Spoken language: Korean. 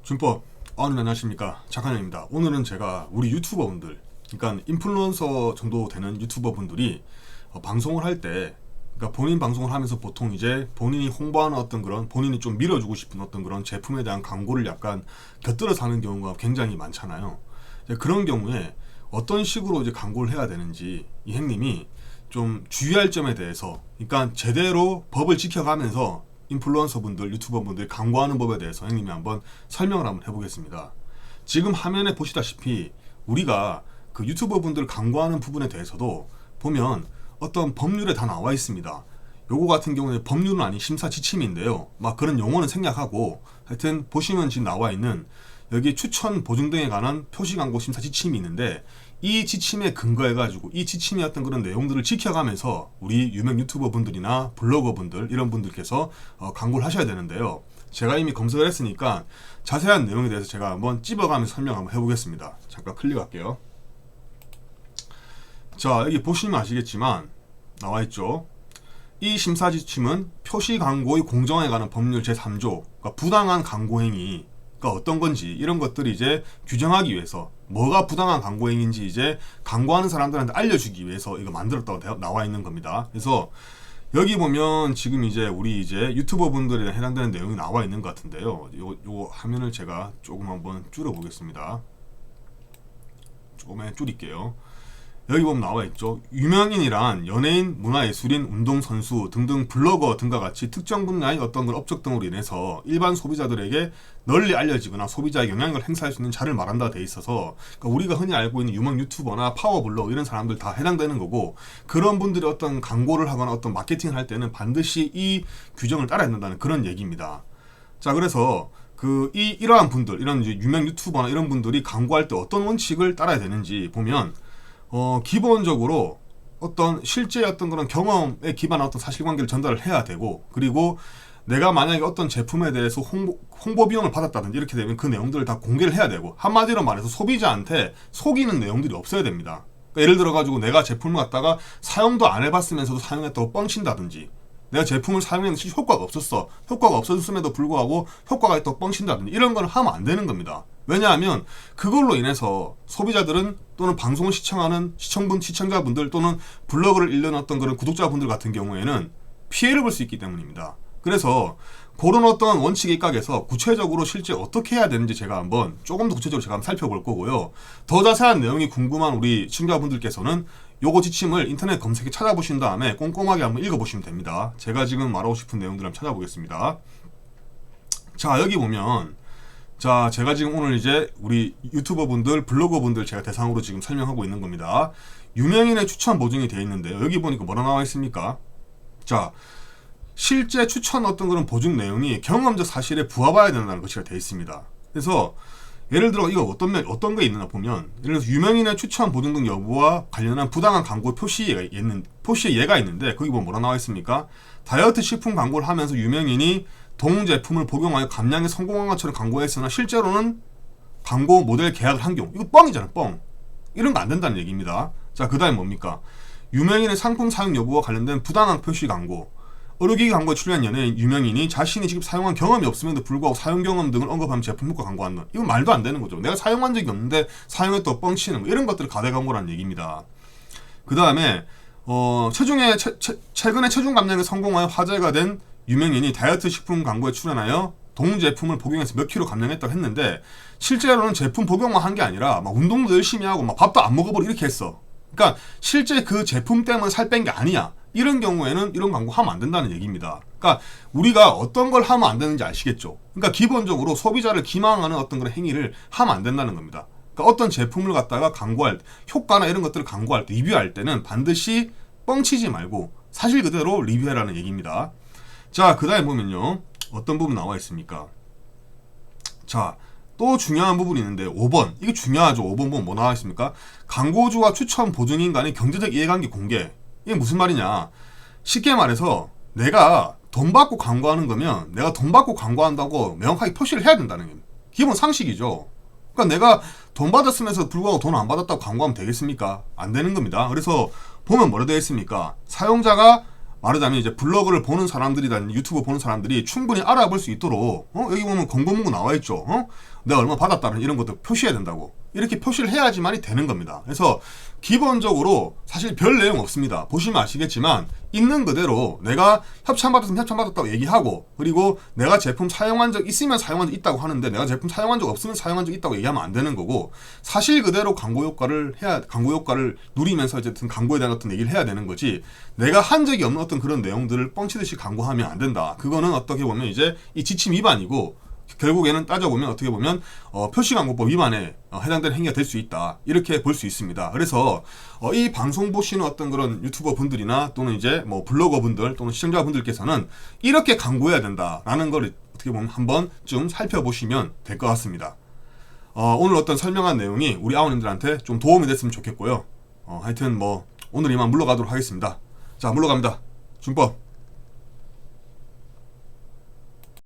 준법. 안녕하십니까, 작가님입니다. 오늘은 제가 우리 유튜버분들, 그러니까 인플루언서 정도 되는 유튜버분들이 방송을 할 때, 그러니까 본인 방송을 하면서 보통 이제 본인이 홍보하는 어떤 그런, 본인이 좀 밀어주고 싶은 어떤 그런 제품에 대한 광고를 약간 곁들여서 하는 경우가 굉장히 많잖아요. 이제 그런 경우에 어떤 식으로 이제 광고를 해야 되는지 이 행님이 좀 주의할 점에 대해서, 그러니까 제대로 법을 지켜가면서 인플루언서 분들, 유튜버 분들 광고하는 법에 대해서 형님이 한번 설명을 한번 해보겠습니다. 지금 화면에 보시다시피 우리가 그 유튜버 분들 광고하는 부분에 대해서도 보면 어떤 법률에 다 나와 있습니다. 요거 같은 경우에 법률은 아닌 심사 지침인데요. 막 그런 용어는 생략하고 하여튼 보시면 지금 나와 있는 여기 추천 보증 등에 관한 표시 광고 심사 지침이 있는데, 이 지침에 근거해가지고 이 지침이 어떤 그런 내용들을 지켜가면서 우리 유명 유튜버 분들이나 블로거 분들 이런 분들께서 광고를 하셔야 되는데요. 제가 이미 검색을 했으니까 자세한 내용에 대해서 제가 한번 찝어가면서 설명 한번 해보겠습니다. 잠깐 클릭할게요. 자, 여기 보시면 아시겠지만 나와있죠. 이 심사 지침은 표시 광고의 공정에 관한 법률 제3조, 그러니까 부당한 광고 행위 어떤 건지 이런 것들을 이제 규정하기 위해서, 뭐가 부당한 광고 행위인지 이제 광고하는 사람들한테 알려주기 위해서 이거 만들었다고 나와 있는 겁니다. 그래서 여기 보면 지금 이제 우리 이제 유튜버 분들에 해당되는 내용이 나와 있는 것 같은데요. 요 화면을 제가 조금 한번 줄여 보겠습니다. 조금 줄일게요. 여기 보면 나와있죠. 유명인이란 연예인, 문화예술인, 운동선수 등등 블로거 등과 같이 특정 분야의 어떤 걸 업적 등으로 인해서 일반 소비자들에게 널리 알려지거나 소비자의 영향력을 행사할 수 있는 자를 말한다 돼 있어서, 그러니까 우리가 흔히 알고 있는 유명 유튜버나 파워블로거 이런 사람들 다 해당되는 거고, 그런 분들이 어떤 광고를 하거나 어떤 마케팅을 할 때는 반드시 이 규정을 따라야 된다는 그런 얘기입니다. 자, 그래서 이러한 분들, 이런 이제 유명 유튜버나 이런 분들이 광고할 때 어떤 원칙을 따라야 되는지 보면, 기본적으로 어떤 실제 어떤 그런 경험에 기반한 어떤 사실관계를 전달을 해야 되고, 그리고 내가 만약에 어떤 제품에 대해서 홍보 비용을 받았다든지 이렇게 되면 그 내용들을 다 공개를 해야 되고, 한마디로 말해서 소비자한테 속이는 내용들이 없어야 됩니다. 그러니까 예를 들어 가지고 내가 제품을 갖다가 사용도 안 해봤으면서도 사용했다고 뻥친다든지, 내가 제품을 사용했는데 실제 효과가 없었어, 효과가 없었음에도 불구하고 효과가 있다고 뻥친다든지, 이런 걸 하면 안 되는 겁니다. 왜냐하면 그걸로 인해서 소비자들은, 또는 방송을 시청하는 시청자분들, 또는 블로그를 읽는 어떤 그런 구독자분들 같은 경우에는 피해를 볼 수 있기 때문입니다. 그래서 그런 어떤 원칙에 입각해서 구체적으로 실제 어떻게 해야 되는지 제가 한번 조금 더 구체적으로 제가 한번 살펴볼 거고요. 더 자세한 내용이 궁금한 우리 시청자분들께서는 요거 지침을 인터넷 검색에 찾아보신 다음에 꼼꼼하게 한번 읽어보시면 됩니다. 제가 지금 말하고 싶은 내용들을 한번 찾아보겠습니다. 자, 여기 보면, 자, 제가 지금 오늘 이제 우리 유튜버 분들, 블로거 분들 제가 대상으로 지금 설명하고 있는 겁니다. 유명인의 추천 보증이 되어 있는데요. 여기 보니까 뭐라 나와 있습니까? 자, 실제 추천 어떤 그런 보증 내용이 경험적 사실에 부합해야 된다는 것이 되어 있습니다. 그래서 예를 들어 이거 어떤 게 있느냐 보면, 예를 들어서 유명인의 추천 보증 등 여부와 관련한 부당한 광고 표시에 예가 있는데, 거기 보면 뭐라 나와 있습니까? 다이어트 식품 광고를 하면서 유명인이 동 제품을 복용하여 감량에 성공한 것처럼 광고했으나 실제로는 광고 모델 계약을 한 경우, 이거 뻥이잖아, 뻥. 이런 거 안 된다는 얘기입니다. 자, 그 다음에 뭡니까? 유명인의 상품 사용 여부와 관련된 부당한 표시 광고, 의료기기 광고에 출연한 연예인, 유명인이 자신이 직접 사용한 경험이 없음에도 불구하고 사용 경험 등을 언급하면 제품 효과 광고한다. 이건 말도 안 되는 거죠. 내가 사용한 적이 없는데 사용했다고 뻥치는 거, 이런 것들을 가대 광고라는 얘기입니다. 그 다음에 최근에 체중 감량에 성공하여 화제가 된 유명인이 다이어트 식품 광고에 출연하여 동 제품을 복용해서 몇 킬로 감량했다고 했는데, 실제로는 제품 복용만 한 게 아니라 막 운동도 열심히 하고 막 밥도 안 먹어버리고 이렇게 했어. 그러니까 실제 그 제품 때문에 살 뺀 게 아니야. 이런 경우에는 이런 광고 하면 안 된다는 얘기입니다. 그러니까 우리가 어떤 걸 하면 안 되는지 아시겠죠? 그러니까 기본적으로 소비자를 기망하는 어떤 그런 행위를 하면 안 된다는 겁니다. 그러니까 어떤 제품을 갖다가 광고할 때, 효과나 이런 것들을 광고할 때, 리뷰할 때는 반드시 뻥치지 말고 사실 그대로 리뷰해라는 얘기입니다. 자, 그 다음에 보면요, 어떤 부분 나와 있습니까? 자, 또 중요한 부분이 있는데 5번, 이게 중요하죠. 5번 보면 뭐 나와 있습니까? 광고주와 추천 보증인 간의 경제적 이해관계 공개. 이게 무슨 말이냐, 쉽게 말해서 내가 돈 받고 광고하는 거면 내가 돈 받고 광고한다고 명확하게 표시를 해야 된다는 게 기본 상식이죠. 그러니까 내가 돈 받았으면서 불구하고 돈 안 받았다고 광고하면 되겠습니까? 안 되는 겁니다. 그래서 보면 뭐라 되어 있습니까? 사용자가 말하자면 이제 블로그를 보는 사람들이나 유튜브 보는 사람들이 충분히 알아볼 수 있도록 여기 보면 광고 문구 나와 있죠. 내가 얼마 받았다는 이런 것도 표시해야 된다고. 이렇게 표시를 해야지만이 되는 겁니다. 그래서 기본적으로 사실 별 내용 없습니다. 보시면 아시겠지만 있는 그대로 내가 협찬받았으면 협찬받았다고 얘기하고, 그리고 내가 제품 사용한 적 있으면 사용한 적 있다고 하는데 내가 제품 사용한 적 없으면 사용한 적 있다고 얘기하면 안 되는 거고, 사실 그대로 광고 효과를 누리면서 어쨌든 광고에 대한 어떤 얘기를 해야 되는 거지, 내가 한 적이 없는 어떤 그런 내용들을 뻥치듯이 광고하면 안 된다. 그거는 어떻게 보면 이제 이 지침 위반이고, 결국에는 따져보면 어떻게 보면 표시광고법 위반에 해당되는 행위가 될 수 있다, 이렇게 볼 수 있습니다. 그래서 이 방송 보시는 어떤 그런 유튜버 분들이나 또는 이제 뭐 블로거 분들 또는 시청자분들께서는 이렇게 광고해야 된다라는 걸 어떻게 보면 한번 좀 살펴보시면 될 것 같습니다. 오늘 어떤 설명한 내용이 우리 아우님들한테 좀 도움이 됐으면 좋겠고요. 하여튼 뭐 오늘 이만 물러가도록 하겠습니다. 자, 물러갑니다. 준법.